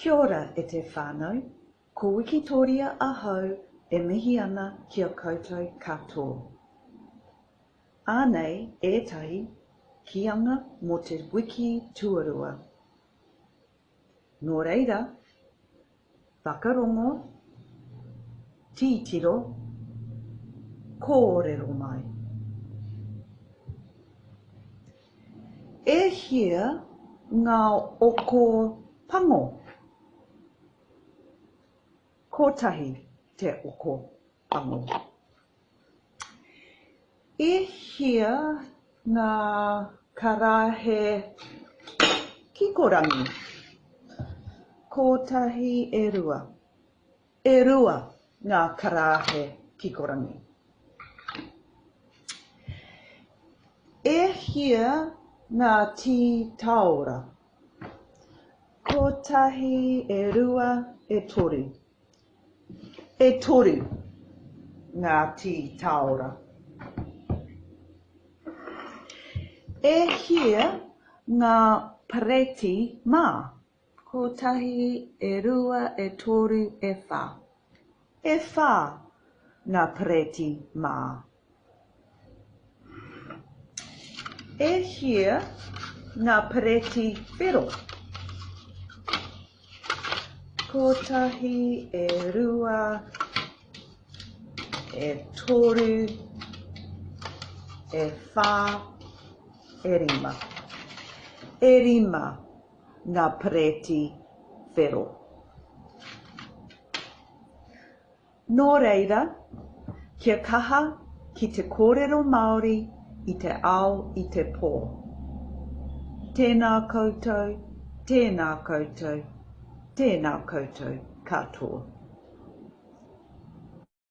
Kia ora e te whānau, ko wiki tōria ahau e mihi ana kia koutou katoa. Ānei ētahi, Kīanga mō te wiki tuarua. No reira, whakarongo, titiro, körero mai. E hia ngā oko pango. Kotahi te oko pango. E hia ngā karahe kikorangi. Kotahi e rua. E rua ngā karahe kikorangi. E hia ngā ti taora. Kotahi e rua e toru. E toru ngā ti taora. E hia ngā pareti mā. Kotahi e rua e toru e whā. E whā ngā pareti mā. E hia ngā pareti whero. Kotahi e rua e toru e whā e rima. E rima ngā pareti whero. Nō reira, kia kaha ki te kōrero Māori i te Aoitepö. Tēnā koutou, tēnā koutou, tēnā koutou katoa.